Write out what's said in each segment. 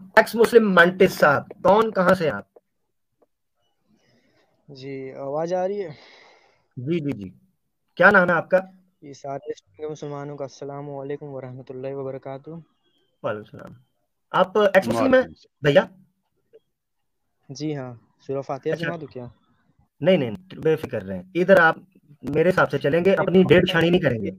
X مسلم مانٹس صاحب، کون کہاں سے آپ؟ جی آواز آ رہی ہے؟ جی جی جی، کیا نام ہے آپ کا؟ یہ سارے مسلمانوں کا السلام علیکم ورحمۃ اللہ وبرکاتہ۔ وعلیکم السلام۔ آپ ایکس مسلم ہیں وعلیکم السلام۔ بھیا؟ جی ہاں، سورہ فاتحہ اچھا، سنا دو کیا؟ نہیں نہیں، بے فکر رہیں، ادھر آپ میرے حساب سے چلیں گے، اپنی ڈیڑھ شانی نہیں کریں گے،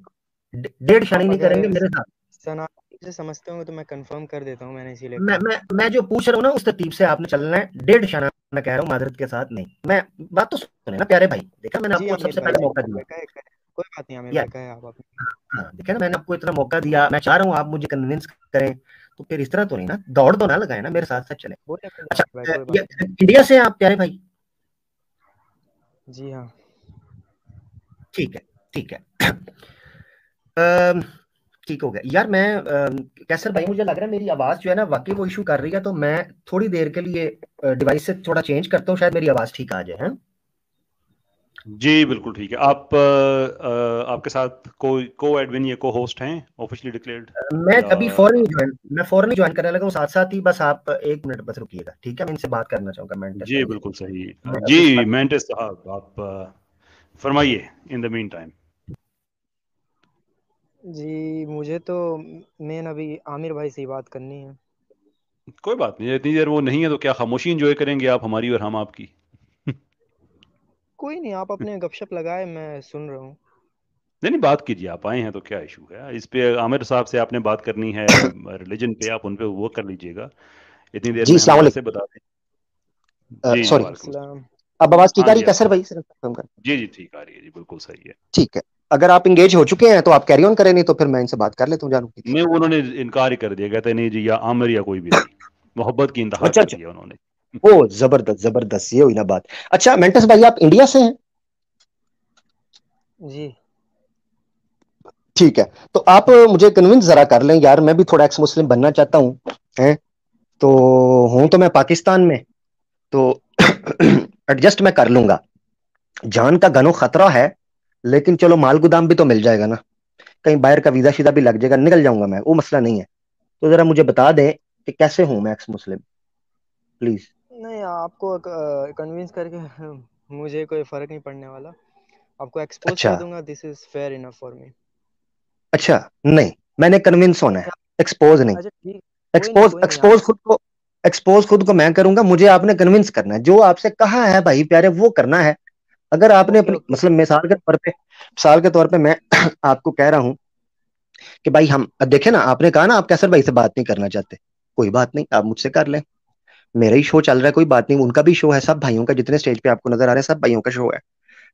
ڈیڑھ شانی آپ نہیں اگر کریں گے میرے ساتھ۔ سنا سے سمجھتے ہوں تو میں کنفرم کر دیتا ہوں، میں نے اسی لیے میں کہا۔ میں میں جو پوچھ رہا ہوں نا اس ترتیب سے آپ نے چلنا ہے، ڈیڑھ شانہ میں کہہ رہا ہوں، معذرت کے ساتھ نہیں۔ میں بات تو سنیں نا پیارے بھائی، دیکھا میں نے آپ جی کو سب عامر سے بھائی، پہلے موقع دیا۔ کوئی بات نہیں عامر یا بھائی، کہے آپ اپنے۔ ہاں، دیکھا نا میں نے آپ کو اتنا موقع دیا، میں چاہ رہا ہوں آپ مجھے کنونس کریں، تو پھر اس طرح تو نہیں نا، دوڑ تو نہ لگائیں نا، میرے ساتھ ساتھ چلیں۔ بولے عامر بھائی، اچھا، کوئی بات نہیں۔ انڈیا سے ہیں آپ پیارے بھائی؟ جی ہاں۔ ٹھیک ہے ٹھیک ہے، ٹھیک ہو گیا یار۔ میں کیسر بھائی، مجھے لگ رہا ہے میری آواز جو ہے نا واقعی وہ ایشو کر رہی ہے، تو میں تھوڑی دیر کے لیے ڈیوائس سے تھوڑا چینج کرتا ہوں، شاید میری آواز ٹھیک آ جائے۔ ہاں جی بالکل ٹھیک ہے۔ آپ آپ کے ساتھ کوئی کو ایڈمن یا کو ہوسٹ ہیں آفیشلی ڈکلیئرڈ میں یا؟ ابھی فوراً ہی جوائن کرنے لگا ہوں، ساتھ ساتھ ہی بس آپ ایک منٹ بس رکیے گا، ٹھیک ہے؟ میں ان سے بات کرنا چاہوں گا مینٹس جی بھائی سے۔ بالکل صحیح۔ میں ابھی جی مینٹس صاحب آپ فرمائیے ان دا مین ٹائم۔ جی مجھے تو مین ابھی عامر بھائی سے ہی بات کرنی ہے۔ کوئی بات نہیں، اتنی دیر وہ نہیں ہے تو کیا خاموشی انجوائے کریں گے آپ ہماری اور ہم آپ کی؟ کوئی نہیں، آپ اپنے گپ شپ لگائے، میں سن رہا ہوں۔ نہیں نہیں، بات کیجیے، آپ آئے ہیں تو کیا ایشو ہے اس پہ؟ عامر صاحب سے آپ نے بات کرنی ہے ریلیجن پہ، آپ ان پہ وہ کر لیجئے گا، اتنی دیر جی میں ہمیں السلام ویسے علیکم۔ بتا دیں۔ جی جی سوری، وعلیکم السلام۔ السلام۔ اب آواز ٹھیک ہاں آ رہی جی ہے کیسر آپ بھائی؟ صرف کنفرم کر۔ جی جی ٹھیک آ رہی ہے، جی بالکل صحیح ہے۔ ٹھیک ہے، اگر آپ انگیج ہو چکے ہیں تو آپ کیری آن کریں، نہیں تو پھر میں ان سے بات کر لیتا ہوں جانو کی۔ نہیں انہوں نے انکار ہی کر دیا، کہتے نہیں جی، یا عامر یا کوئی بھی نہیں، محبت کی انتہا اچھا کر اچھا، دیا انہوں نے۔ او زبردست زبردست، یہ ہوئی نا بات۔ اچھا مینٹس بھائی، آپ انڈیا سے ہیں؟ جی ٹھیک ہے، تو آپ مجھے کنونس ذرا کر لیں یار، میں بھی تھوڑا ایکس مسلم بننا چاہتا ہوں ہیں، تو ہوں تو میں پاکستان میں، تو ایڈجسٹ میں کر لوں گا، جان کا گنو خطرہ ہے، لیکن چلو مال گودام بھی تو مل جائے گا نا، کہیں باہر کا ویزا شیزا بھی لگ جائے گا، نکل جاؤں گا میں، وہ مسئلہ نہیں ہے۔ تو ذرا مجھے بتا دیں کہ کیسے ہوں میں ایکس مسلم، پلیز۔ نہیں، آپ کو کنوینس کر کے مجھے کوئی فرق نہیں پڑنے والا، آپ کو ایکسپوز اچھا کر دوں گا، دس از فیئر انف فار می۔ اچھا، نہیں میں نے کنونس ہونا ہے، ایکسپوز نہیں۔ اچھا ٹھیک، کوئی نہیں آپ۔ ایکسپوز خود کو میں کروں گا، مجھے آپ نے کنونس کرنا ہے، جو آپ سے کہا ہے بھائی پیارے وہ کرنا ہے۔ اگر آپ نے اوکے اپنی اوکے، مطلب مثال کے طور پہ میں آپ کو کہہ رہا ہوں کہ بھائی ہم دیکھیں نا، آپ نے کہا نا آپ کیسر بھائی سے بات نہیں کرنا چاہتے، کوئی بات نہیں، آپ مجھ سے کر لیں، میرا ہی شو چل رہا ہے، کوئی بات نہیں، ان کا بھی شو ہے، سب بھائیوں کا، جتنے اسٹیج پہ آپ کو نظر آ رہے ہیں سب بھائیوں کا شو ہے،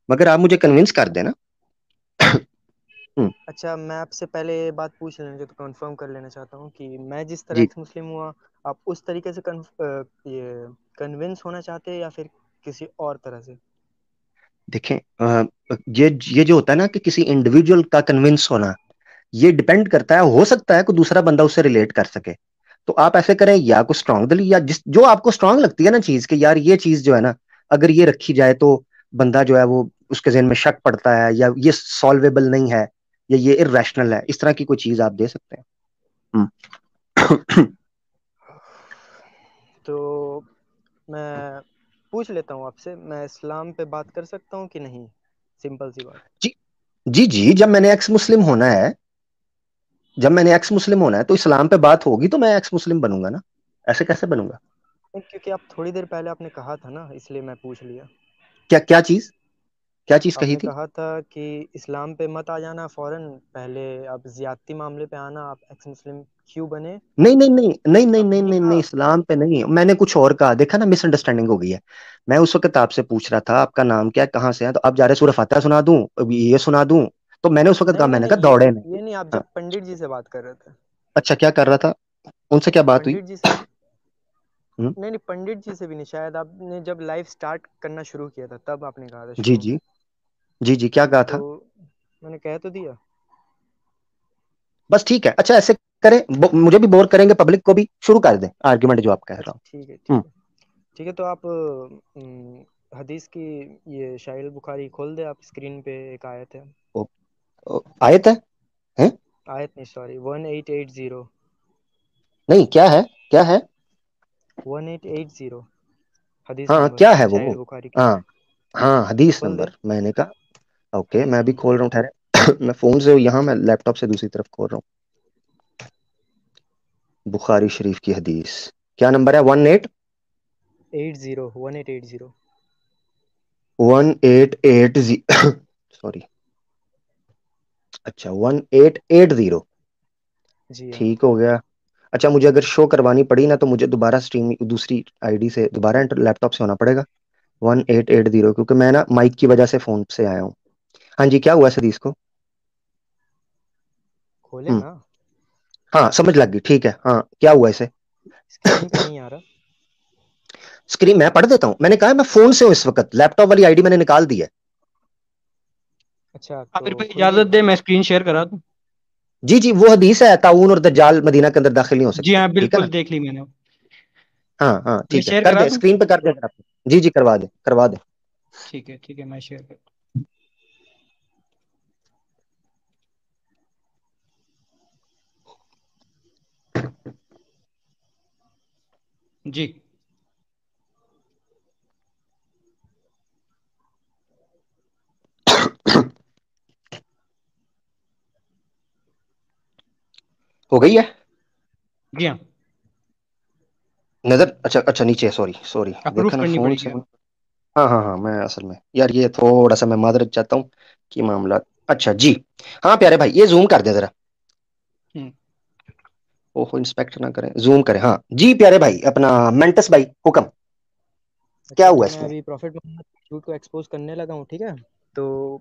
مگر آپ مجھے کنونس کر دینا۔ اچھا میں آپ سے پہلے یہ بات پوچھ لینا تو کنفرم کر لینا چاہتا ہوں کہ میں جس طرح جی ایکس مسلم ہوا، آپ اس طریقے سے یہ کنونس ہونا چاہتے ہیں یا پھر کسی اور طرح سے؟ دیکھیں، یہ جو ہوتا ہے نا کہ کسی انڈیویجول کا کنونس ہونا، یہ ڈیپینڈ کرتا ہے، ہو سکتا ہے کوئی دوسرا بندہ اس سے ریلیٹ کر سکے، تو آپ ایسے کریں، یا کوئی اسٹرانگ دلی، یا جو آپ کو اسٹرانگ لگتی ہے نا چیز، کہ یار یہ چیز جو ہے نا اگر یہ رکھی جائے تو بندہ جو ہے وہ اس کے ذہن میں شک پڑتا ہے، یا یہ سالویبل نہیں ہے، یا یہ ارریشنل ہے، اس طرح کی کوئی چیز آپ دے سکتے ہیں۔ تو میں پوچھ لیتا ہوں آپ سے، میں اسلام پہ بات کر سکتا ہوں کہ نہیں؟ سمپل سی بات۔ جی جی جی، جب میں نے ایکس مسلم ہونا ہے، تو اسلام پہ بات ہوگی تو میں ایکس مسلم بنوں گا نا، ایسے کیسے بنوں گا؟ کیونکہ آپ تھوڑی دیر پہلے آپ نے کہا تھا نا، اس لیے میں پوچھ لیا۔ کیا چیز آپ کہی نے تھی؟ کہا تھا کہ اسلام پہ مت آ جانا فوراً، پہلے آپ زیادتی معاملے پہ آنا، آپ ایکس مسلم کیوں بنے؟ نہیں نہیں نہیں نہیں نہیں نہیں آپ نے نہیں کہا نہیں، اسلام پہ نہیں، میں نے کچھ اور کہا، دیکھا نا مس انڈرسٹینڈنگ ہو گئی ہے۔ میں اس وقت آپ سے پوچھ رہا تھا آپ کا نام کیا ہے، کہاں سے ہیں، تو آپ جا رہے سورہ فاتحہ سنا دوں، یہ سنا دوں، تو میں نے اس وقت کہا، نہیں میں نہیں نے نہیں، کہا دوڑے نہیں۔ یہ نہیں، آپ ہاں، جب پنڈت جی سے بات کر رہے تھے، اچھا کیا کر رہا تھا، ان سے کیا بات ہوئی؟ پنڈت جی سے ہوں، نہیں نہیں، پنڈت جی سے بھی نہیں، شاید آپ نے جب لائف سٹارٹ کرنا شروع کیا تھا تب آپ نے کہا تھا جی شروع میں، جی جی جی، کیا کہا تو تھا؟ میں نے کہہ تو دیا۔ بس ٹھیک ہے، اچھا ایسے کریں، مجھے بھی بور کریں گے، پبلک کو بھی، شروع کر دیں آرگیومنٹ جو آپ کہہ رہا اچھا ٹھیک ہے ہوں۔ ٹھیک ہے ٹھیک ہے، تو آپ حدیث کی یہ شاہی البخاری کھول دیں آپ، اسکرین پہ ایک آیت ہے، آیت ہے ہیں؟ آیت نہیں سوری، 1880۔ نہیں، کیا ہے؟ 1880 حدیث ہاں نمبر کیا ہے وہ؟ صحیح بخاری کی. ہاں ہاں حدیث کھول نمبر دے. میں نے کہا اوکے میں بھی کھول رہا ہوں، ٹھہرے میں فون سے یہاں، میں لیپ ٹاپ سے دوسری طرف کھول رہا ہوں. بخاری شریف کی حدیث کیا نمبر ہے؟ 1880 1880 سوری، اچھا 1880 جی ہاں. ٹھیک ہو گیا. اچھا مجھے اگر شو کروانی پڑی نا تو مجھے دوبارہ اسٹریم دوسری آئی ڈی سے دوبارہ لیپ ٹاپ سے ہونا پڑے گا. 1880 کیونکہ میں نا مائک کی وجہ سے فون سے آیا ہوں. ہاں جی کیا ہوا اس حدیث کو؟ کھولے نا. ہاں سمجھ لگ گئی، ٹھیک ہے. ہاں کیا ہوا اسے؟ اسکرین پہ نہیں آ رہا. اسکرین میں پڑھ دیتا ہوں، میں نے کہا میں فون سے ہوں اس وقت، لیپ ٹاپ والی آئی ڈی میں نے نکال دی ہے. اچھا عامر تو بھائی کھولیے اجازت نا. دے میں اسکرین شیئر کرا دوں. جی جی وہ حدیث ہے طاعون اور دجال مدینہ کے اندر داخل نہیں ہو جی سکتے، ہاں ٹھیک ہے نا؟ بالکل دیکھ لی میں نے. ہاں ہاں میں ٹھیک ہے، شیئر کر کرا دیں دوں. اسکرین پہ کر دیں آپ. جی جی کروا دیں کروا دیں. ٹھیک ہے میں شیئر کر. جی ہو گئی ہے جی ہاں نظر؟ اچھا اچھا نیچے، سوری سوری اپروف دیکھا نا کرنی فون پڑے سے. گی. ہاں ہاں ہاں میں اصل میں یار یہ تھوڑا سا میں معذرت چاہتا ہوں کہ معاملات. اچھا جی ہاں پیارے بھائی یہ زوم کر دیں ذرا. ہوں. انسپیکٹ نہ کریں، زوم کریں. ہاں جی پیارے بھائی اپنا مینٹس بھائی حکم. کیا اچھا تو ہوا اس میں میں؟ ابھی پروفٹ محمد جھوٹ کو ایکسپوز کرنے لگا ہوں، ٹھیک ہے؟ تو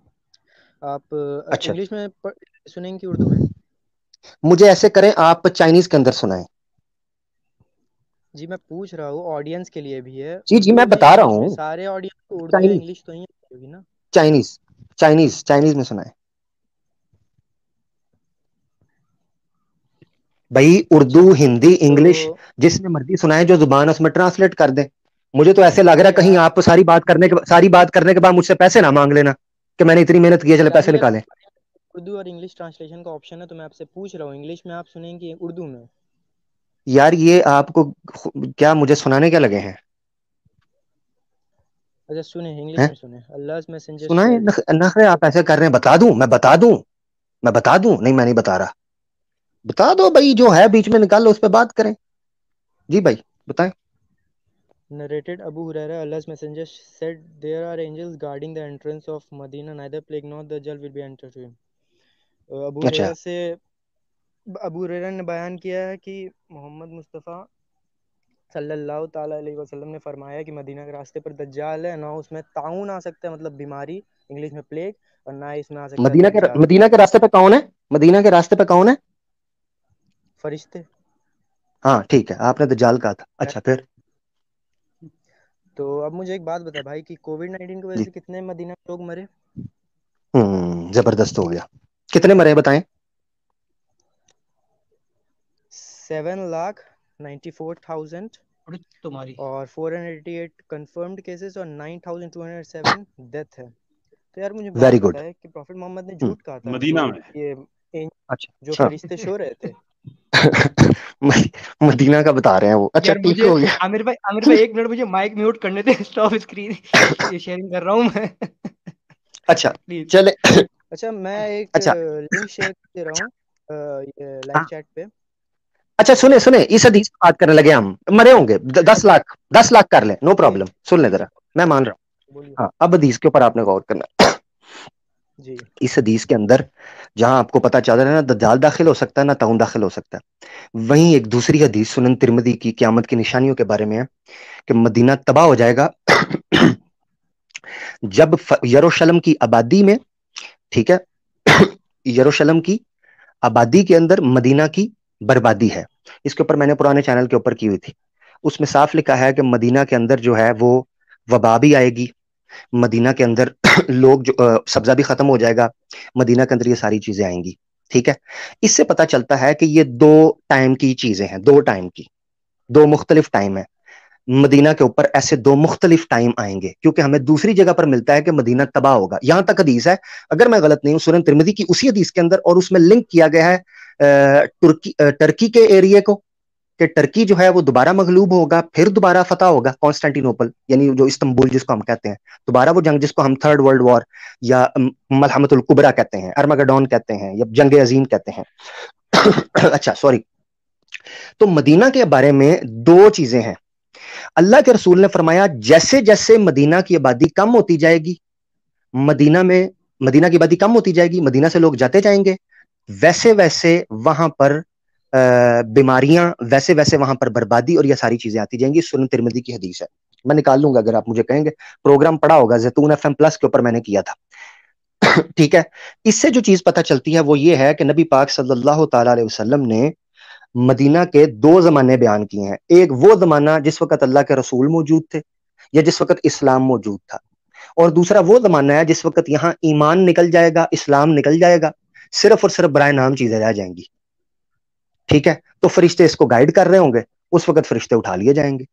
آپ اچھا انگلش میں سنیں کہ اردو میں؟ مجھے ایسے کریں آپ چائنیز کے اندر سنائیں. جی میں پوچھ رہا ہوں آڈینس کے لیے بھی ہے، جی جی اردو میں میں بتا رہا انگلش میں، ہوں. سارے آڈینس کو اردو یا چائنیز انگلش تو ہی ہوگی نا؟ چائنیز چائنیز میں سنائیں بھائی. اردو اچھا ہندی تو انگلش جس میں مرضی سنائیں، جو زبان اس میں ٹرانسلیٹ کر دیں. مجھے تو ایسے لگ رہا ہے کہیں کیا آپ ساری بات کرنے کے بعد مجھ سے پیسے نہ مانگ لینا کہ میں نے اتنی محنت کی ہے چلے پیسے ظاہر ہے نکالیں. اردو اور انگلش ٹرانسلیشن کا آپشن ہے، تو میں آپ سے پوچھ رہا ہوں انگلش میں آپ سنیں گے اردو میں؟ یار یہ آپ کو کیا مجھے سنانے کیا لگے ہیں؟ اچھا سنیں انگلش میں سنیں. Allah's messenger سنائیں. said. نخرے آپ ایسے کر رہے ہیں. بتا دوں نہیں میں نہیں بتا رہا. بتا دو بھائی، جو ہے بیچ میں نکال لو، اس پہ بات کریں. جی بھائی بتائیں. Narrated Abu Huraira, Allah's messenger said, there are angels guarding the entrance of Medina, neither plague nor dajjal will be entered to him. اچھا ابو ہریرہ نے بیان کیا ہے کہ محمد مصطفیٰ صلی اللہ تعالیٰ علیہ وسلم نے فرمایا کہ مدینہ کے راستے پر دجال ہے، نہ اس میں طاعون آ سکتا ہے مطلب بیماری انگلش میں پلیگ، اور نہ اس میں آ سکتا ہے دجال مدینہ کے راستے پہ کون ہے؟ مدینہ کے راستے پہ کون ہے؟ فرشتے. ہاں ٹھیک ہے، آپ نے دجال کہا تھا. اچھا پھر؟ تو اب مجھے ایک بات بتا بھائی کہ کووڈ-19 کی وجہ جی سے کتنے مدینہ کے لوگ مرے؟ زبردست ہو گیا. کتنے مرے بتائیں؟ 7,94,000 تمہاری اور 488 کنفرمڈ کیسز اور 9,207 ڈیتھ ہے. تو یار مجھے بات ویری گڈ. بتائے کہ پروفٹ محمد نے جھوٹ کہا تھا مدینہ کہ میں. یہ جو اچھا فرشتے سو رہے تھے. مدینہ کا بتا رہے ہیں وہ. اچھا یار ٹھیک مجھے ہو گیا. عامر بھائی ایک منٹ مجھے مائک میوٹ کرنے دیں. اسٹاپ اسکرین شیئرنگ کر رہا ہوں میں. اچھا پلیز. چلے. اچھا میں ایک اچھا لنک شیئر کر دے رہا ہوں لائیو چیٹ پہ. اچھا سنیں اس حدیث کی بات کرنے لگے. ہم مرے ہوں گے 10 لاکھ کر لیں، نو جی پرابلم. سن لیں جی ذرا، میں مان رہا ہوں. بولیے. ہاں اب حدیث کے اوپر آپ نے غور کرنا. جی اس حدیث کے اندر جہاں آپ کو پتا چل رہا ہے نا دجال داخل ہو سکتا ہے، نہ طاعون داخل ہو سکتا ہے، وہیں ایک دوسری حدیث سنن ترمذی کی قیامت کی نشانیوں کے بارے میں ہے کہ مدینہ تباہ ہو جائے گا جب یروشلم کی آبادی میں، ٹھیک ہے، یروشلم کی آبادی کے اندر مدینہ کی بربادی ہے. اس کے اوپر میں نے پرانے چینل کے اوپر کی ہوئی تھی. اس میں صاف لکھا ہے کہ مدینہ کے اندر جو ہے وہ وبا بھی آئے گی، مدینہ کے اندر لوگ جو سبزہ بھی ختم ہو جائے گا، مدینہ کے اندر یہ ساری چیزیں آئیں گی. ٹھیک ہے، اس سے پتا چلتا ہے کہ یہ 2 ٹائم کی چیزیں ہیں، 2 ٹائم کی، 2 مختلف ٹائم ہیں. مدینہ کے اوپر ایسے 2 مختلف ٹائم آئیں گے، کیونکہ ہمیں دوسری جگہ پر ملتا ہے کہ مدینہ تباہ ہوگا. یہاں تک حدیث ہے، اگر میں غلط نہیں ہوں، سنن ترمذی کی اسی حدیث کے اندر، اور اس میں لنک کیا گیا ہے ٹرکی کے ایریے کو. کہ ٹرکی جو ہے وہ دوبارہ مغلوب ہوگا, پھر دوبارہ فتح ہوگا کانسٹینٹینوپل, یعنی جو استنبول جس کو ہم کہتے ہیں, دوبارہ وہ جنگ جس کو ہم تھرڈ ورلڈ وار یا ملحمۃ الکبریٰ کہتے ہیں, ارمگڈون کہتے ہیں, یا جنگ عظیم کہتے ہیں. اچھا سوری. تو مدینہ کے بارے میں دو چیزیں ہیں. اللہ کے رسول نے فرمایا جیسے جیسے مدینہ کی آبادی کم ہوتی جائے گی, مدینہ کی آبادی کم ہوتی جائے گی, مدینہ سے لوگ جاتے جائیں گے, ویسے ویسے وہاں پر بیماریاں, ویسے ویسے وہاں پر بربادی اور یہ ساری چیزیں آتی جائیں گی. سنن ترمذی کی حدیث ہے, میں نکال لوں گا اگر آپ مجھے کہیں گے. پروگرام پڑا ہوگا زیتون FM پلس کے اوپر میں نے کیا تھا. ٹھیک ہے. اس سے جو چیز پتہ چلتی ہے وہ یہ ہے کہ نبی پاک صلی اللہ تعالی علیہ وسلم نے مدینہ کے دو زمانے بیان کیے ہیں. ایک وہ زمانہ جس وقت اللہ کے رسول موجود تھے یا جس وقت اسلام موجود تھا, اور دوسرا وہ زمانہ ہے جس وقت یہاں ایمان نکل جائے گا, اسلام نکل جائے گا, صرف اور صرف برائے نام چیزیں رہ جائیں گی. ٹھیک ہے. تو فرشتے اس کو گائیڈ کر رہے ہوں گے, اس وقت فرشتے اٹھا لیے جائیں گے.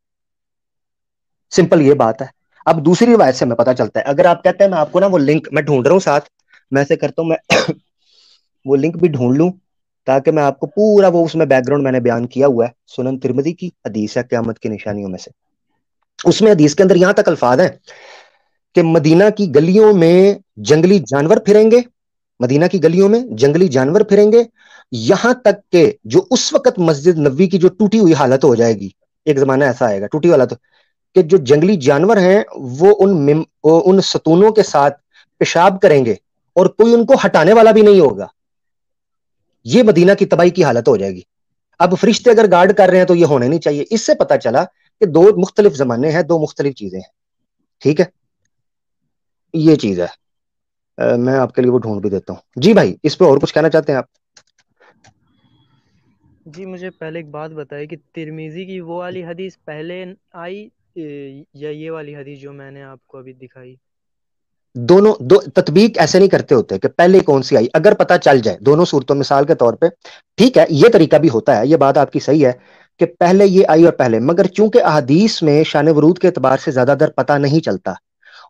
سمپل یہ بات ہے. اب دوسری روایت سے میں پتہ چلتا ہے, اگر آپ کہتے ہیں میں آپ کو نا وہ لنک میں ڈھونڈ رہا ہوں ساتھ, میں سے کرتا ہوں میں وہ لنک بھی ڈھونڈ لوں تاکہ میں آپ کو پورا وہ اس میں بیک گراؤنڈ میں نے بیان کیا ہوا ہے. سنن ترمذی کی حدیث ہے قیامت کی نشانیوں میں سے. اس میں حدیث کے اندر یہاں تک الفاظ ہیں کہ مدینہ کی گلیوں میں جنگلی جانور پھریں گے, مدینہ کی گلیوں میں جنگلی جانور پھریں گے, یہاں تک کہ جو اس وقت مسجد نبوی کی جو ٹوٹی ہوئی حالت ہو جائے گی, ایک زمانہ ایسا آئے گا ٹوٹی ہوئی حالت, کہ جو جنگلی جانور ہیں وہ ان ستونوں کے ساتھ پیشاب کریں گے اور کوئی ان کو ہٹانے والا بھی نہیں ہوگا. یہ مدینہ کی تباہی کی حالت ہو جائے گی. اب فرشتے اگر گارڈ کر رہے ہیں تو یہ ہونے نہیں چاہیے. اس سے پتا چلا کہ دو مختلف زمانے ہیں, دو مختلف چیزیں ہیں. ٹھیک ہے, یہ چیز ہے. میں آپ کے لیے وہ ڈھونڈ بھی دیتا ہوں. جی بھائی, اس پہ اور کچھ کہنا چاہتے ہیں آپ؟ جی مجھے پہلے ایک بات بتائیے کہ ترمیزی کی وہ والی حدیث پہلے آئی یا یہ والی حدیث جو میں نے آپ کو ابھی دکھائی؟ دونوں تطبیق ایسے نہیں کرتے ہوتے کہ پہلے کون سی آئی, اگر پتہ چل جائے دونوں صورتوں, مثال کے طور پہ ٹھیک ہے یہ طریقہ بھی ہوتا ہے, یہ بات آپ کی صحیح ہے کہ پہلے یہ آئی اور پہلے, مگر چونکہ احادیث میں شان ورود کے اعتبار سے زیادہ در پتہ نہیں چلتا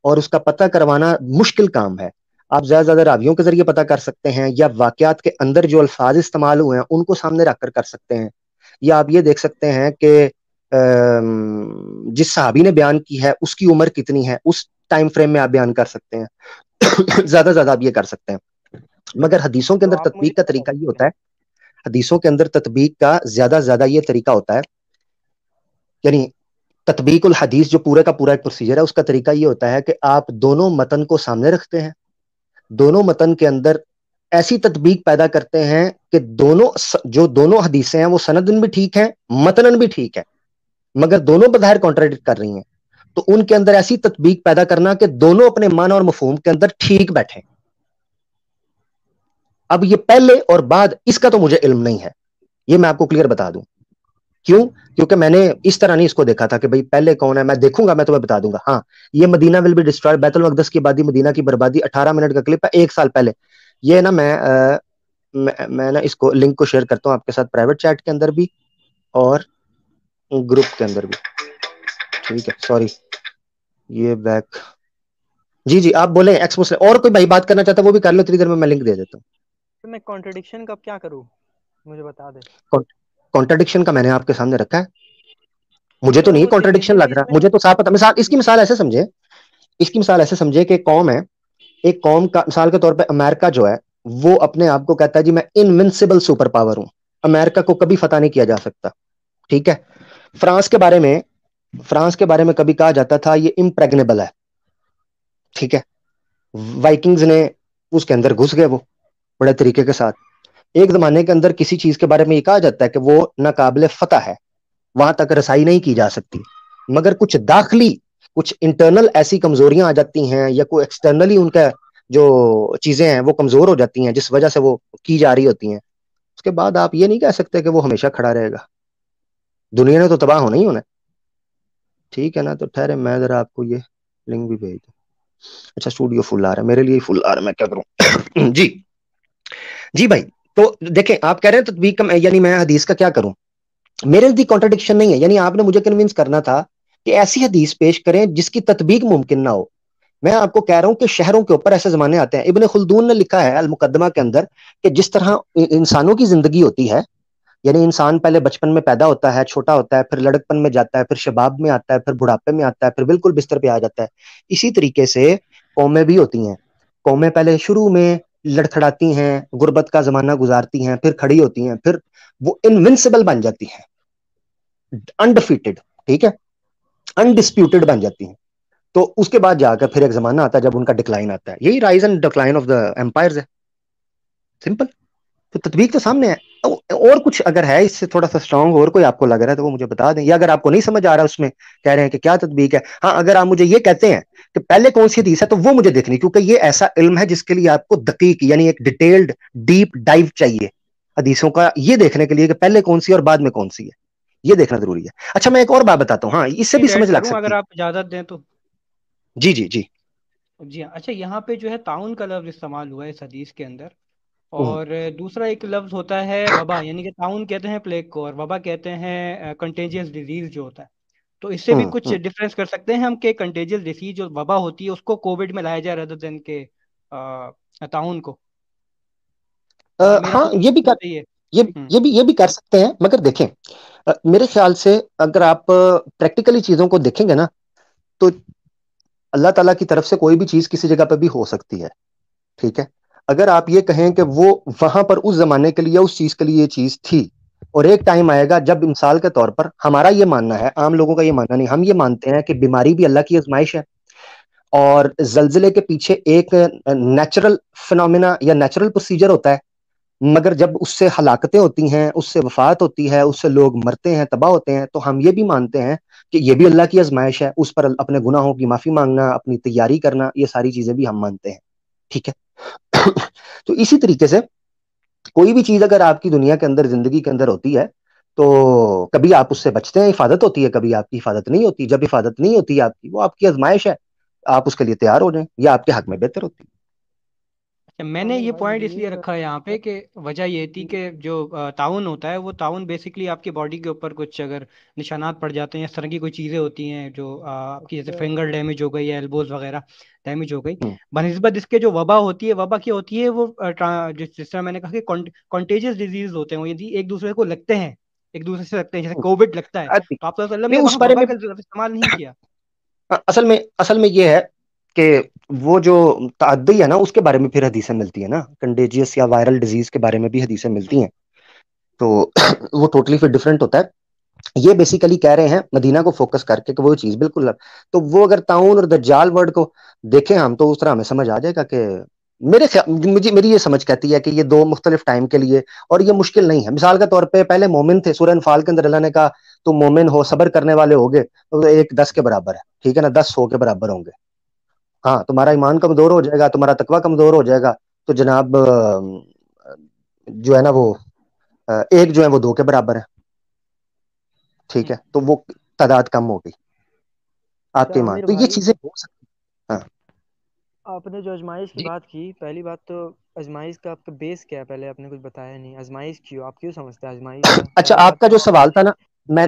اور اس کا پتہ کروانا مشکل کام ہے. آپ زیادہ زیادہ راویوں کے ذریعے پتہ کر سکتے ہیں, یا واقعات کے اندر جو الفاظ استعمال ہوئے ہیں ان کو سامنے رکھ کر سکتے ہیں, یا آپ یہ دیکھ سکتے ہیں کہ جس صحابی نے بیان کی ہے اس کی عمر کتنی ہے, اس ٹائم فریم میں آپ بیان کر سکتے ہیں. زیادہ زیادہ آپ یہ کر سکتے ہیں. مگر حدیثوں کے تو اندر آپ مجھے تطبیق کا طریقہ یہ ہوتا ہے, حدیثوں کے اندر تطبیق کا زیادہ زیادہ یہ طریقہ ہوتا ہے, یعنی تطبیق الحدیث جو پورے کا پورا ایک پروسیجر ہے, اس کا طریقہ یہ ہوتا ہے کہ آپ دونوں متن کو سامنے رکھتے ہیں, دونوں متن کے اندر ایسی تطبیق پیدا کرتے ہیں کہ دونوں حدیثیں ہیں وہ سندن بھی ٹھیک ہیں, متنن بھی ٹھیک ہے, مگر دونوں بظاہر کانٹراڈکٹ کر رہی ہیں. تو ان کے اندر ایسی تطبیق پیدا کرنا کہ دونوں اپنے معنی اور مفہوم کے اندر ٹھیک بیٹھیں. اب یہ پہلے اور بعد اس کا تو مجھے علم نہیں ہے, یہ میں آپ کو کلیئر بتا دوں. کیوں؟ کیونکہ میں نے اس طرح نہیں اس کو دیکھا تھا کہ بھئی پہلے کون ہے, میں دیکھوں گا, میں تمہیں بتا دوں گا. ہاں یہ مدینہ ول بی ڈسٹرائڈ, بیت المقدس کی آبادی, مدینہ کی بربادی, 18 منٹ کا کلپ ہے 1 سال پہلے. یہ نا میں نا اس کو لنک کو شیئر کرتا ہوں آپ کے ساتھ پرائیویٹ چیٹ کے اندر بھی اور گروپ کے اندر بھی. ٹھیک ہے, سوری یہ بیک. جی آپ بولیں ایکس مسلم, اور کوئی بھائی بات کرنا چاہتا ہے وہ بھی کر لو, اتنی دیر میں لنک دے دیتا ہوں. تو میں کانٹرڈکشن کا کیا کروں, مجھے بتا دیں. کانٹرڈکشن کا میں نے آپ کے سامنے رکھا ہے, مجھے تو نہیں وہ کانٹرڈکشن لگ رہا, مجھے تو صاف پتہ. مثال اس کی مثال ایسے سمجھے کہ قوم ہے, ایک قوم کا مثال کے طور پہ امریکہ جو ہے وہ اپنے آپ کو کہتا ہے جی میں انونسبل سپر پاور ہوں, امریکہ کو کبھی فتح نہیں کیا جا سکتا. ٹھیک ہے. فرانس کے بارے میں کبھی کہا جاتا تھا یہ امپریگنیبل ہے. ٹھیک ہے. وائکنگز نے اس کے اندر گھس گئے وہ بڑے طریقے کے ساتھ. ایک زمانے کے اندر کسی چیز کے بارے میں یہ کہا جاتا ہے کہ وہ ناقابل فتح ہے, وہاں تک رسائی نہیں کی جا سکتی, مگر کچھ داخلی کچھ انٹرنل ایسی کمزوریاں آ جاتی ہیں, یا کوئی ایکسٹرنلی ان کا جو چیزیں ہیں وہ کمزور ہو جاتی ہیں جس وجہ سے وہ کی جا رہی ہوتی ہیں. اس کے بعد آپ یہ نہیں کہہ سکتے کہ وہ ہمیشہ کھڑا رہے گا, دنیا نے تو تباہ ہونا ہی ہونا. ٹھیک ہے نا, تو ٹھہرے میں ذرا آپ کو یہ لنک بھی بھیج دوں. اچھا اسٹوڈیو فل آ رہا ہے میرے لیے, فل آ رہا ہے, میں کیا کروں. جی بھائی, تو دیکھیں آپ کہہ رہے ہیں تطبیق یعنی میں حدیث کا کیا کروں, میرے نزدیک کانٹرڈکشن نہیں ہے. یعنی آپ نے مجھے کنونس کرنا تھا کہ ایسی حدیث پیش کریں جس کی تطبیق ممکن نہ ہو. میں آپ کو کہہ رہا ہوں کہ شہروں کے اوپر ایسے زمانے آتے ہیں. ابن خلدون نے لکھا ہے المقدمہ کے اندر کہ جس طرح انسانوں کی زندگی ہوتی ہے یعنی انسان پہلے بچپن میں پیدا ہوتا ہے، چھوٹا ہوتا ہے، پھر لڑکپن میں جاتا ہے، پھر شباب میں آتا ہے، پھر بڑھاپے میں آتا ہے، پھر بالکل بستر پہ آ جاتا ہے. اسی طریقے سے قومیں بھی ہوتی ہیں. قومیں پہلے شروع میں لڑکھڑاتی ہیں، غربت کا زمانہ گزارتی ہیں، پھر کھڑی ہوتی ہیں، پھر وہ انونسبل بن جاتی ہیں، انڈیفیٹڈ، ٹھیک ہے، انڈسپیوٹڈ بن جاتی ہیں. تو اس کے بعد جا کر پھر ایک زمانہ آتا ہے جب ان کا ڈکلائن آتا ہے. یہی rise and decline of the empires ہے، سمپل. تو تطبیق تو سامنے ہے. اور کچھ اگر ہے اس سے تھوڑا سا اسٹرانگ اور کوئی آپ کو لگ رہا ہے تو وہ مجھے بتا دیں، یا اگر آپ کو نہیں سمجھ آ رہا اس میں کہہ رہے ہیں کہ کیا تطبیق ہے. ہاں اگر آپ مجھے یہ کہتے ہیں کہ پہلے کون سی حدیث ہے تو وہ مجھے دیکھنی، کیونکہ یہ ایسا علم ہے جس کے لیے آپ کو دقیق یعنی ایک ڈیٹیلڈ ڈیپ ڈائیو چاہیے حدیثوں کا، یہ دیکھنے کے لیے کہ پہلے کون سی اور بعد میں کون سی ہے، یہ دیکھنا ضروری ہے. اچھا میں ایک اور بات بتاتا ہوں، ہاں اس سے بھی ایڈ سمجھ لگ کروں سکتی اگر ہے. آپ اجازت دیں تو. جی جی جی. جی ہاں، اچھا یہاں پہ جو ہے تعاون کا لفظ استعمال ہوا ہے اس حدیث کے اندر، اور دوسرا ایک لفظ ہوتا ہے وبا، یعنی کہ تعاون کہتے ہیں پلیگ کو اور وبا کہتے ہیں کنٹیجیس ڈیزیز جو ہوتا ہے. تو اس سے بھی کچھ ڈفرینس کر سکتے ہیں ہم کہ کنٹیجیس ڈیزیز جو وبا ہوتی ہے اس کو کووڈ میں لایا جائے ردر دین کے تعاون کو. میرا ہاں خود یہ بھی کر صحیح ہے. یہ بھی کر سکتے ہیں، مگر دیکھیں میرے خیال سے اگر آپ پریکٹیکلی چیزوں کو دیکھیں گے نا تو اللہ تعالیٰ کی طرف سے کوئی بھی چیز کسی جگہ پہ بھی ہو سکتی ہے، ٹھیک ہے. اگر آپ یہ کہیں کہ وہ وہاں پر اس زمانے کے لیے اس چیز کے لیے یہ چیز تھی، اور ایک ٹائم آئے گا جب مثال کے طور پر ہمارا یہ ماننا ہے، عام لوگوں کا یہ ماننا نہیں، ہم یہ مانتے ہیں کہ بیماری بھی اللہ کی آزمائش ہے، اور زلزلے کے پیچھے ایک نیچرل فنومینا یا نیچرل پروسیجر ہوتا ہے، مگر جب اس سے ہلاکتیں ہوتی ہیں، اس سے وفات ہوتی ہے، اس سے لوگ مرتے ہیں، تباہ ہوتے ہیں، تو ہم یہ بھی مانتے ہیں کہ یہ بھی اللہ کی آزمائش ہے، اس پر اپنے گناہوں کی معافی مانگنا، اپنی تیاری کرنا، یہ ساری چیزیں بھی ہم مانتے ہیں، ٹھیک ہے. تو اسی طریقے سے کوئی بھی چیز اگر آپ کی دنیا کے اندر زندگی کے اندر ہوتی ہے تو کبھی آپ اس سے بچتے ہیں، حفاظت ہوتی ہے، کبھی آپ کی حفاظت نہیں ہوتی. جب حفاظت نہیں ہوتی آپ کی، وہ آپ کی آزمائش ہے، آپ اس کے لیے تیار ہو جائیں، یا آپ کے حق میں بہتر ہوتی ہے. میں نے یہ پوائنٹ اس لیے رکھا ہے یہاں پہ کہ وجہ یہ تھی کہ جو تعاون ہوتا ہے وہ تعاون بیسکلی آپ کی باڈی کے اوپر کچھ اگر نشانات پڑ جاتے ہیں، اس طرح کی کوئی چیزیں ہوتی ہیں جو آپ کی جیسے فنگر ڈیمیج ہو گئی یا ایلبوز وغیرہ ڈیمیج ہو گئی، بنسبت اس کے جو وبا ہوتی ہے، وبا کیا ہوتی ہے وہ جس طرح میں نے کہا کہ کنٹیجیس ڈیزیز ہوتے ہیں، وہ یعنی ایک دوسرے کو لگتے ہیں، ایک دوسرے سے لگتے ہیں، جیسے کووڈ لگتا ہے. تو آپ صلی اللہ علیہ وسلم نے نہیں اس وہاں بارے وبا میں کا استعمال نہیں کیا. اصل میں یہ ہے کہ وہ جو تعدی ہے نا اس کے بارے میں پھر حدیثیں ملتی ہیں نا، کنٹیجیس یا وائرل ڈیزیز کے بارے میں بھی حدیثیں ملتی ہیں، تو وہ ٹوٹلی پھر ڈفرینٹ ہوتا ہے. یہ بیسیکلی کہہ رہے ہیں مدینہ کو فوکس کر کے کہ وہ چیز بالکل تو وہ اگر تعاون اور دجال ورڈ کو دیکھیں ہم تو اس طرح ہمیں سمجھ آ جائے گا کہ میری یہ سمجھ کہتی ہے کہ یہ دو مختلف ٹائم کے لیے، اور یہ مشکل نہیں ہے. مثال کے طور پہ پہلے مومن تھے، سورہ انفال کے اندر اللہ نے کہا تو مومن ہو، صبر کرنے والے ہوگے، تو ایک 10 کے برابر ہے، ٹھیک ہے نا، 10 100 کے برابر ہوں گے. ہاں تمہارا ایمان کمزور ہو جائے گا، تمہارا تقوی کمزور ہو جائے گا، تو جناب جو ہے نا وہ ایک جو ہے وہ 2 کے برابر ہے، ٹھیک ہے. تو وہ تعداد کم ہو گئی آپ کے ایمان. عامر تو یہ بھائی، چیزیں ہو سکتی. ہاں آپ نے جو آزمائش کی جی. بات کی، پہلی بات تو آزمائش کا آپ کا بیس کیا ہے، پہلے آپ نے کچھ بتایا نہیں. آزمائش کیوں، آپ کیوں سمجھتے ہیں آزمائش ہے؟ اچھا پہلی آپ بات کا تو جو سوال تھا نا، میں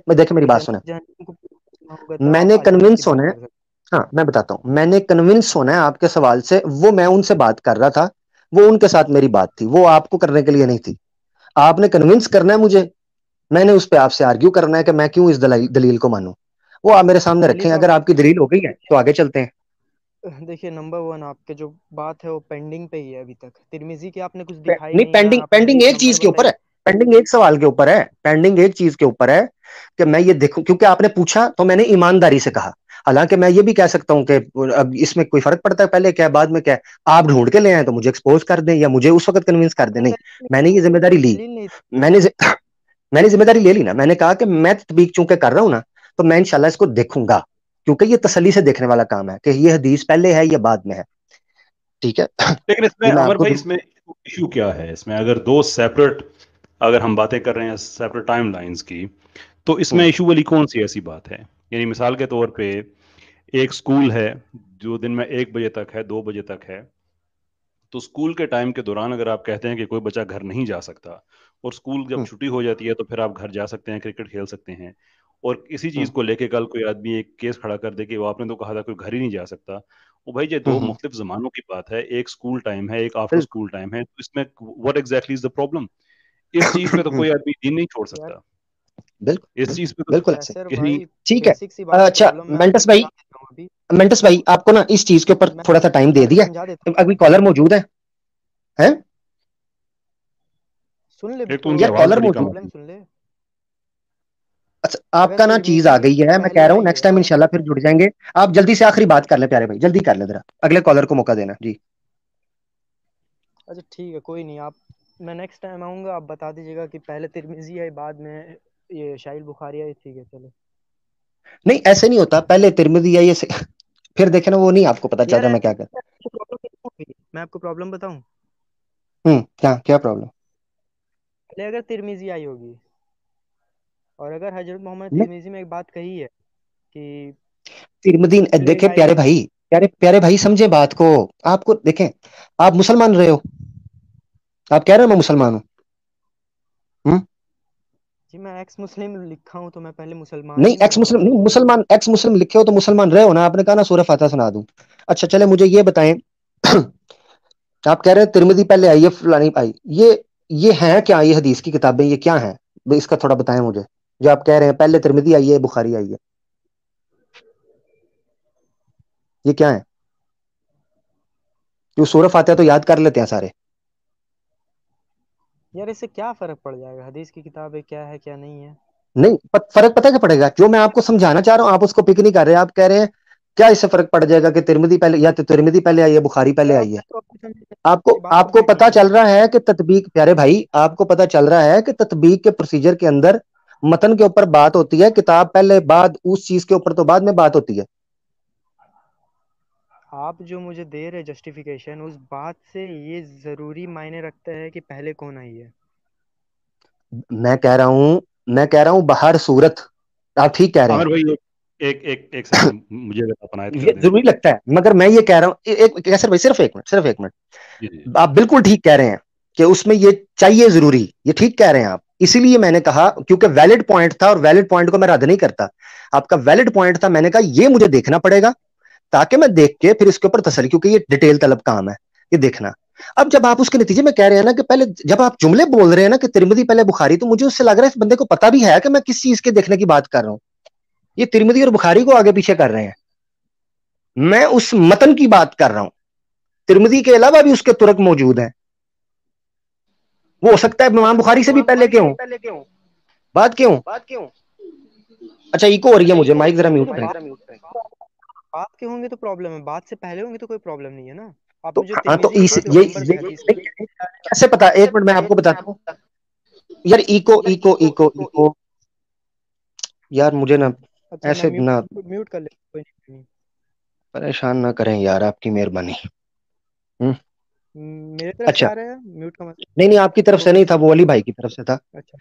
دیکھیں میری کہ بات سنیں، جنت جہنم کو ہوگا تو میں آپ نے آزمائش کی کنونس ہونا بات ہے. کر سکتے ہاں میں بتاتا ہوں، میں نے کنونس ہونا ہے آپ کے سوال سے، وہ میں ان سے بات کر رہا تھا، وہ ان کے ساتھ میری بات تھی، وہ آپ کو کرنے کے لیے نہیں تھی. آپ نے کنونس کرنا ہے مجھے، میں نے اس پہ آپ سے آرگیو کرنا ہے کہ میں کیوں اس دلیل کو مانوں. وہ آپ میرے سامنے پہلی رکھیں، اگر آپ کی دلیل ہو گئی ہے تو آگے چلتے ہیں. دیکھیے نمبر 1 آپ کے جو بات ہے وہ پینڈنگ پہ ہی ہے ابھی تک. ترمذی کی آپ نے کچھ دکھائی نہیں، نہیں نا، آپ نے پینڈنگ حدیث ایک نمبر چیز کے اوپر بتائی. ہے، پینڈنگ ایک سوال کے اوپر ہے، پینڈنگ ایک چیز کے اوپر ہے کہ میں یہ دیکھوں، کیونکہ آپ نے پوچھا تو میں نے ایمانداری سے کہا. حالانکہ میں یہ بھی کہہ سکتا ہوں کہ اب اس میں کوئی فرق پڑتا ہے پہلے کیا بعد میں کیا، آپ ڈھونڈ کے لے آئیں تو مجھے ایکسپوز کر دیں یا مجھے اس وقت کنوینس کر دیں. نہیں، میں نے یہ ذمہ داری لی، دلیل نہیں. میں نے ذمہ داری لے لی نا. میں نے کہا کہ میں تطبیق چونکہ کر رہا ہوں نا تو میں انشاءاللہ اس کو دیکھوں گا، کیونکہ یہ تسلی سے دیکھنے والا کام ہے کہ یہ حدیث پہلے ہے یا بعد میں ہے، ٹھیک ہے. لیکن اس میں یہ میں آپ عمر کو بھائی اس میں ایشو کیا ہے، اس میں اگر دو سیپریٹ، اگر ہم باتیں کر رہے ہیں سیپریٹ ٹائم لائنز کی، تو اس میں ایشو والی کون سی ایسی بات ہے؟ یعنی مثال کے طور پہ ایک سکول ہے جو دن میں 1 بجے تک ہے، 2 بجے تک ہے، تو سکول کے ٹائم کے دوران اگر آپ کہتے ہیں کہ کوئی بچہ گھر نہیں جا سکتا، اور سکول جب چھٹی ہو جاتی ہے تو پھر آپ گھر جا سکتے ہیں، کرکٹ کھیل سکتے ہیں، اور اسی چیز کو لے کے کل کوئی آدمی ایک کیس کھڑا کر دے کہ وہ آپ نے تو کہا تھا کوئی گھر ہی نہیں جا سکتا، وہ بھائی یہ 2 مختلف زمانوں کی بات ہے، ایک سکول ٹائم ہے، ایک آفٹر سکول ٹائم ہے، تو اس میں what exactly is the problem؟ اس چیز پہ تو کوئی آدمی دین نہیں چھوڑ یار سکتا. بالکل اس چیز پہ تو بالکل کیسر کہیں بھائی ٹھیک ہے. بیسک سی بات اچھا پرابلم میں آپ کو مینٹس بھائی، سمجھا دیتا ہوں ابھی. مینٹس بھائی آپ کو نا اس چیز کے اوپر میں تھوڑا سا ٹائم دے آپ کو دیا. سمجھا دیتا ہوں. ابھی کالر موجود ہے ہیں؟ سن لے ایک تو برو، ان کی یار آواز کالر بڑی کم موجود. پرابلم ہوتی سن لے. اچھا آپ اگر کا نا چیز آ ترمیزی گئی ہے، میں پہلے کہہ رہا ہوں آئی نیکسٹ ہے، ٹائم انشاءاللہ پھر جڑ جائیں گے. آپ جلدی سے آخری بات کر لیں پیارے بھائی، جلدی کر لیں ذرا، اگلے کالر کو موقع دینا. جی اچھا ٹھیک ہے کوئی نہیں. آپ میں نیکسٹ ٹائم آؤں گا، آپ بتا دیجیے گا کہ پہلے ترمیزی آئی بعد میں یہ شاہی بخاری آئی. ٹھیک ہے چلو. نہیں ایسے نہیں ہوتا، پہلے ترمذی ہے یہ پھر دیکھیں نا وہ نہیں آپ کو پتا یار چلتا میں کیا کر. میں آپ کو پرابلم بتاؤں. کیا پرابلم؟ پہلے اگر ترمیزی آئی ہوگی اور اگر حضرت محمد ترمیزی میں ایک بات کہی ہے کہ ترمذی دیکھیں پیارے بھائی، پیارے بھائی سمجھے بات کو. آپ کو دیکھیں، آپ مسلمان رہے ہو، آپ کہہ رہے ہو میں مسلمان ہوں. جی میں ایکس مسلم لکھا ہوں تو میں پہلے مسلمان نہیں ہی ایکس ہوں نا. مسلم نہیں، مسلمان ایکس مسلم لکھے ہو تو مسلمان رہے ہو نا. آپ نے کہا نا سورہ فاتحہ سنا دوں. اچھا چلے مجھے یہ بتائیں، آپ کہہ رہے ہیں ترمذی پہلے آئی ہے فلانی آئی، یہ ہیں کیا؟ یہ حدیث کی کتابیں یہ کیا ہیں؟ اس کا تھوڑا بتائیں مجھے. جو آپ کہہ رہے ہیں پہلے ترمذی آئی ہے بخاری آئی ہے، یہ کیا ہے؟ جو سورہ فاتحہ تو یاد کر لیتے ہیں سارے. یار اس سے کیا فرق پڑ جائے گا؟ حدیث کی کتابیں کیا ہے کیا نہیں ہے. نہیں فرق پتہ کیا پڑے گا؟ جو میں آپ کو سمجھانا چاہ رہا ہوں آپ اس کو پک نہیں کر رہے. آپ کہہ رہے ہیں کیا اس سے فرق پڑ جائے گا کہ ترمذی پہلے یا تو ترمذی پہلے آئی ہے بخاری پہلے آئی ہے. آپ کو پتا چل رہا ہے کہ تطبیق، پیارے بھائی آپ کو پتا چل رہا ہے کہ تطبیق کے پروسیجر کے اندر متن کے اوپر بات ہوتی ہے، کتاب پہلے بعد اس چیز کے اوپر تو بعد میں بات ہوتی ہے. آپ جو مجھے دے رہے جسٹیفیکیشن اس بات سے یہ ضروری معنی رکھتا ہے کہ پہلے کون آئی ہے. میں کہہ رہا ہوں بہر صورت آپ ٹھیک کہہ رہے ہیں. عامر بھائی ایک سیکنڈ مجھے اپنا عائد کر یہ دیں. ضروری لگتا ہے مگر میں یہ کہہ رہا ہوں کیسر بھائی صرف ایک منٹ. جی جی آپ بالکل ٹھیک کہہ رہے ہیں کہ اس میں یہ چاہیے ضروری، یہ ٹھیک کہہ رہے ہیں آپ. اسی لیے میں نے کہا کیونکہ ویلڈ پوائنٹ تھا اور ویلڈ پوائنٹ کو میں رد نہیں کرتا. آپ کا ویلڈ پوائنٹ تھا، میں نے کہا یہ مجھے دیکھنا پڑے گا تاکہ میں دیکھ کے پھر اس کے اوپر تسلی، کیونکہ یہ ڈیٹیل طلب کام ہے یہ دیکھنا. اب جب آپ اس کے نتیجے میں کہہ رہے ہیں نا کہ پہلے جب آپ جملے بول رہے ہیں نا کہ ترمذی پہلے بخاری، تو مجھے اس سے لگ رہا ہے اس بندے کو پتا بھی ہے کہ میں کس چیز کے دیکھنے کی بات کر رہا ہوں. یہ ترمذی اور بخاری کو آگے پیچھے کر رہے ہیں، میں اس متن کی بات کر رہا ہوں. ترمذی کے علاوہ بھی اس کے ترک موجود ہیں. وہ ہو سکتا ہے امام بخاری سے بھی پہلے کیوں بات کیوں. اچھا ایکو ہو رہی ہے مجھے، مائک ذرا میوٹ کریں. بات کے ہوں گے تو پرابلم ہے، بات سے پہلے ہوں گے تو کوئی پرابلم نہیں ہے نا. آپ مجھے ہاں تو ترمذی لکھا دو نمبر سے حدیث کا. کیسے پتا؟ ایک منٹ میں آپ کو بتاتا ہوں یار. ایکو یار مجھے نا اچھا میں ایسے نہ میوٹ کر لیتا ہوں، کوئی نہیں. پریشان نہ کریں یار، آپ کی مہربانی. میرے طرف سے اچھا آ رہا ہے میوٹ کا مطلب. نہیں آپ کی طرف سے نہیں تھا، وہ علی بھائی کی طرف سے تھا. اچھا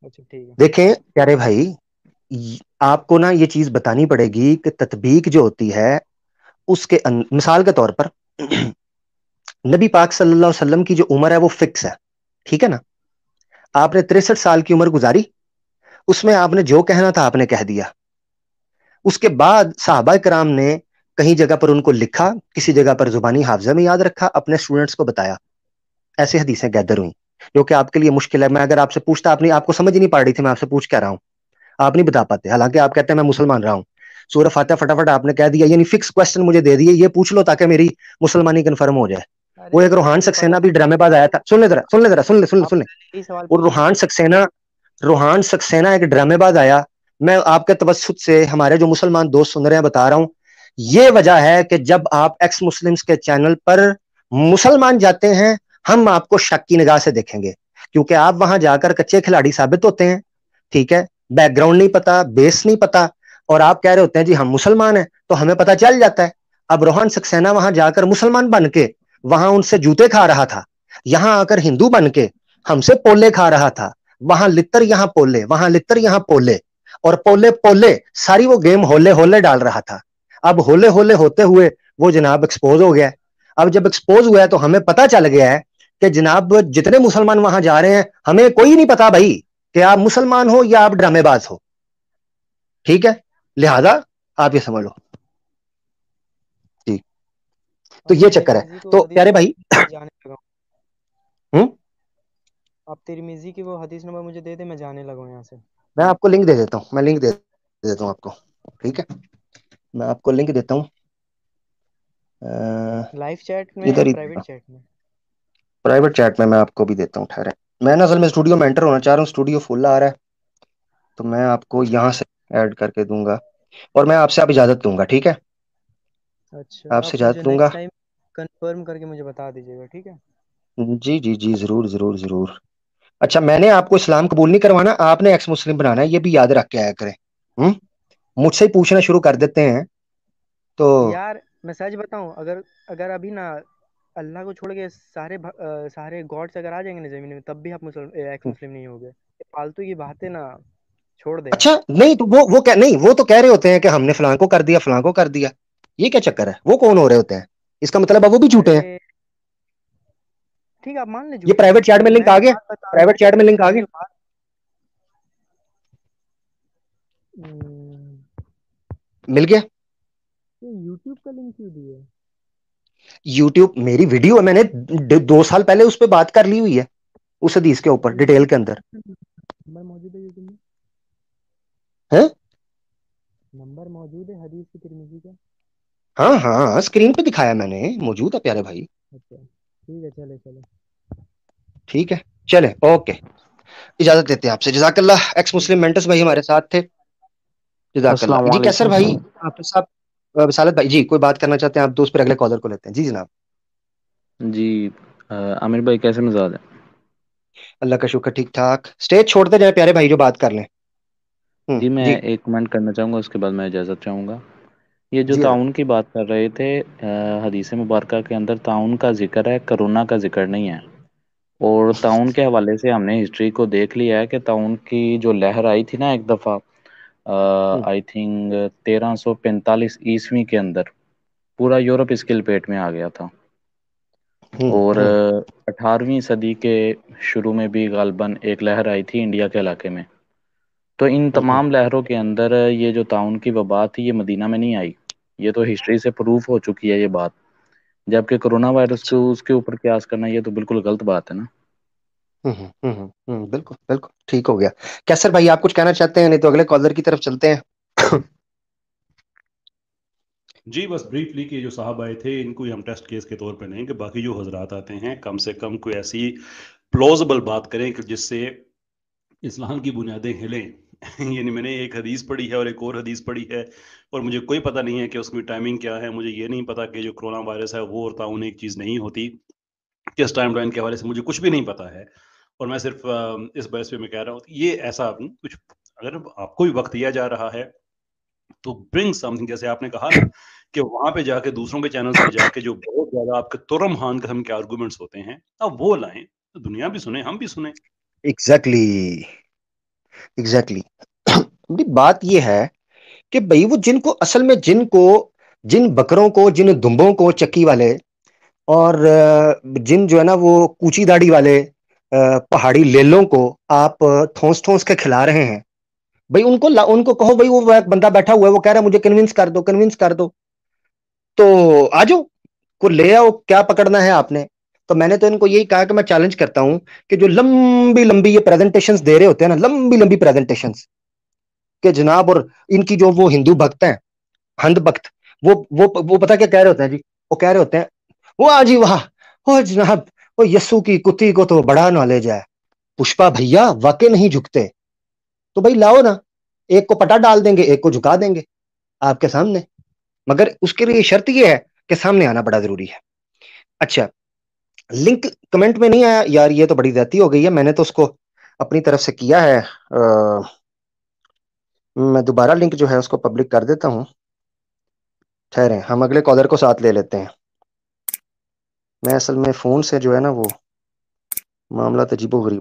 اچھا ٹھیک ہے. دیکھیں پیارے بھائی، آپ کو نا یہ چیز بتانی پڑے گی کہ تطبیق جو ہوتی ہے اس کے مثال کے طور پر نبی پاک صلی اللہ علیہ وسلم کی جو عمر ہے وہ فکس ہے، ٹھیک ہے نا. آپ نے 63 سال کی عمر گزاری، اس میں آپ نے جو کہنا تھا آپ نے کہہ دیا. اس کے بعد صحابہ کرام نے کہیں جگہ پر ان کو لکھا، کسی جگہ پر زبانی حافظہ میں یاد رکھا، اپنے اسٹوڈنٹس کو بتایا. ایسے حدیثیں گیدر ہوئیں جو کہ آپ کے لیے مشکل ہے. میں اگر آپ سے پوچھتا آپ کو سمجھ نہیں پا رہی تھی، میں آپ سے پوچھ کہہ رہا ہوں، آپ نہیں بتا پاتے. حالانکہ آپ کہتے ہیں میں مسلمان رہا ہوں. سورہ فاتحہ فٹافٹ آپ نے کہہ دیا، یعنی فکس کوسچن مجھے دے دیے، یہ پوچھ لو تاکہ میری مسلمانی کنفرم ہو جائے. وہ ایک روحان سکسینا بھی ڈرامے باز آیا تھا. سن لے. اور روحان سکسینا ایک ڈرامے باز آیا. میں آپ کے توسط سے ہمارے جو مسلمان دوست سن رہے ہیں بتا رہا ہوں، یہ وجہ ہے کہ جب آپ ایکس مسلمز کے چینل پر مسلمان جاتے ہیں ہم آپ کو شک کی نگاہ سے دیکھیں گے، کیونکہ آپ وہاں جا کر کچے کھلاڑی ثابت ہوتے ہیں. ٹھیک ہے، بیک گراؤنڈ نہیں پتا، بیس نہیں پتا، اور آپ کہہ رہے ہوتے ہیں جی ہم مسلمان ہیں، تو ہمیں پتا چل جاتا ہے. اب روحان سکسینا وہاں جا کر مسلمان بن کے وہاں ان سے جوتے کھا رہا تھا، یہاں آ کر ہندو بن کے ہم سے پولے کھا رہا تھا. وہاں لتر یہاں پولے، وہاں لتر یہاں پولے، اور پولے ساری وہ گیم ہولے ڈال رہا تھا. اب ہولے ہوتے ہوئے وہ جناب ایکسپوز ہو گیا. اب جب ایکسپوز ہوا ہے تو ہمیں پتا چل گیا ہے کہ جناب جتنے مسلمان وہاں جا رہے ہیں ہمیں کوئی نہیں پتا بھائی کہ آپ مسلمان ہو یا آپ ڈرامے باز ہو. ٹھیک ہے، لہذا آپ یہ سمجھ لو. ٹھیک، تو یہ چکر ہے. تو پیارے بھائی آپ ترمذی کی وہ حدیث نمبر مجھے دے دیں، میں جانے لگا ہوں یہاں سے. میں آپ کو لنک دے دیتا ہوں، میں لنک دے دیتا ہوں آپ کو، ٹھیک ہے، میں آپ کو لنک دیتا ہوں. لائیو چیٹ میں یا ادھر ہی پرائیویٹ چیٹ میں؟ پرائیویٹ چیٹ میں آپ کو بھی دیتا ہوں، ٹھہرے. میں نا اصل میں اسٹوڈیو میں انٹر ہونا چاہ رہا ہوں، اسٹوڈیو فل آ رہا ہے، تو میں آپ کو یہاں سے ایڈ کر کے دوں گا، اور میں آپ سے اب اجازت لوں گا، ٹھیک ہے، اچھا، آپ سے آپ مجھے اجازت لوں گا. نیکسٹ ٹائم کنفرم کر کے مجھے بتا دیجیے گا، ٹھیک ہے؟ جی جی جی، ضرور ضرور ضرور. اچھا، میں نے آپ کو اسلام قبول نہیں کروانا، آپ نے ایکس مسلم بنانا ہے، یہ بھی یاد رکھ کے آیا کریں. مجھ سے ہی پوچھنا شروع کر دیتے ہیں تو یار میں سچ بتاؤں، اگر ابھی نا اللہ کو چھوڑ کے سارے گاڈس اگر آ جائیں گے نا زمین میں، تب بھی آپ ایکس مسلم نہیں ہوگے. فالتو کی باتیں نا چھوڑ دے یار. اچھا نہیں تو نہیں، وہ تو کہہ رہے ہوتے ہیں کہ ہم نے فلاں کو کر دیا، فلاں کو کر دیا. یہ کیا چکر ہے؟ وہ کون ہو رہے ہوتے ہیں؟ اس کا مطلب ہے وہ بھی جھوٹے ہیں. ارے ٹھیک ہے، آپ مان لیں یہ جھوٹے ہیں، پرائیویٹ چیٹ میں لنک میں آ جو گیا، بات بتا رہا پرائیویٹ چیٹ میں لنک آ میں گیا. جو بات مل گیا. یوٹیوب کا لنک کیوں دیے؟ یوٹیوب میری ویڈیو ہے، میں نے 2 سال پہلے اس پہ بات کر لی ہوئی ہے، اس حدیث کے اوپر ڈیٹیل کے اندر. نمبر موجود ہے یوٹیوب میں، ہے نمبر موجود ہے حدیث کی ترمذی کا. ہاں ہاں، اسکرین پہ دکھایا میں نے، موجود ہے پیارے بھائی. اچھا ٹھیک ہے، چلے. ٹھیک ہے، چلے، اوکے، اجازت دیتے ہیں آپ سے. جزاک اللہ. ایکس مسلم مینٹس بھائی ہمارے ساتھ تھے. جزاک السلام اللہ. جی کیسر علیکم. بھائی، آپ صاحب وسالت بھائی جی کوئی بات کرنا چاہتے ہیں آپ؟ دوست پھر اگلے کالر کو لیتے ہیں. جی جناب. جی عامر بھائی کیسے مزاج ہے؟ اللہ کا شکر، ٹھیک ٹھاک. اسٹیج چھوڑتے جائیں پیارے بھائی جو بات کر لیں. جی میں ایک کمنٹ کرنا چاہوں گا، اس کے بعد میں اجازت چاہوں گا. یہ جو جی حضرت. تعاون کی بات کر رہے تھے، حدیث مبارکہ کے اندر تعاون کا ذکر ہے، کرونا کا ذکر نہیں ہے. اور تعاون کے حوالے سے ہم نے ہسٹری کو دیکھ لیا ہے کہ تعاون کی جو لہر آئی تھی نا ایک دفعہ، آئی تھنک 1345 کے اندر پورا یورپ اس کے لپیٹ میں آ گیا تھا. اور 18ویں صدی کے شروع میں بھی غالباً ایک لہر آئی تھی انڈیا کے علاقے میں. تو ان تمام لہروں کے اندر یہ جو تعاون کی وبا تھی، یہ مدینہ میں نہیں آئی. یہ تو ہسٹری سے پروف ہو چکی ہے یہ بات. جبکہ کرونا وائرس کو اس کے اوپر قیاس کرنا یہ تو بالکل غلط بات ہے نا. بالکل بالکل ٹھیک ہو گیا. کیسر بھائی آپ کچھ کہنا چاہتے ہیں؟ نہیں تو اگلے کالر کی طرف چلتے ہیں. جی بس بریفلی کہ جو صاحب آئے تھے ان کو ہی ہم ٹیسٹ کیس کے طور پہ نہیں، کہ باقی جو حضرات آتے ہیں کم سے کم کوئی ایسی پلوزبل بات کریں کہ جس سے اسلام کی بنیادیں ہلیں. یعنی میں نے ایک حدیث پڑھی ہے اور ایک اور حدیث پڑھی ہے، اور مجھے کوئی پتہ نہیں ہے کہ اس کی ٹائمنگ کیا ہے. مجھے یہ نہیں پتا کہ جو کرونا وائرس ہے وہ اور تعاون ایک چیز نہیں ہوتی. کس ٹائم لائن کے حوالے سے مجھے کچھ بھی نہیں پتا ہے، اور میں صرف اس بحث پہ میں کہہ رہا ہوں یہ ایسا کچھ اگر آپ کو بھی وقت دیا جا رہا ہے تو برنگ سم تھنگ. جیسے آپ نے کہا نا کہ وہاں پہ جا کے دوسروں کے چینلز پہ جا کے جو بہت زیادہ آپ کے ترم ہان قسم کے آرگومنٹس ہوتے ہیں، اب وہ لائیں، دنیا بھی سنیں، ہم بھی سنیں. ایگزیکٹلی بات یہ ہے کہ بھائی وہ جن کو اصل میں جن بکروں کو، جن دمبوں کو، چکی والے اور جن جو ہے نا وہ کوچی داڑھی والے پہاڑی لیلوں کو آپ ٹھونس ٹھونس کے کھلا رہے ہیں، بھائی ان کو کہو بھائی وہ ایک بندہ بیٹھا ہوا ہے وہ کہہ رہا ہے مجھے کنونس کر دو تو آ جاؤ کو لے آؤ، کیا پکڑنا ہے آپ نے. تو میں نے تو ان کو یہی کہا کہ میں چیلنج کرتا ہوں کہ جو لمبی لمبی یہ پریزنٹیشنز دے رہے ہوتے ہیں نا، لمبی لمبی پریزنٹیشنز کہ جناب، اور ان کی جو وہ ہندو بھکت ہیں، ہند بھکت، وہ پتہ کیا کہہ رہے ہوتے ہیں جی؟ وہ کہہ رہے ہوتے ہیں وہ جی وہ جناب وہ یسو کی کتی کو تو بڑا نالج ہے. پشپا بھیا واقع نہیں جھکتے تو بھائی لاؤ نا، ایک کو پٹا ڈال دیں گے، ایک کو جھکا دیں گے آپ کے سامنے، مگر اس کے لیے شرط یہ ہے کہ سامنے آنا بڑا ضروری ہے. اچھا، لنک کمنٹ میں نہیں آیا یار، یہ تو بڑی زیادتی ہو گئی ہے. میں نے تو اس کو اپنی طرف سے کیا ہے، میں دوبارہ لنک جو ہے اس کو پبلک کر دیتا ہوں. ٹھہریں، ہم اگلے کالر کو ساتھ لے لیتے ہیں. میں اصل میں فون سے جو ہے نا وہ معاملہ عجیب و غریب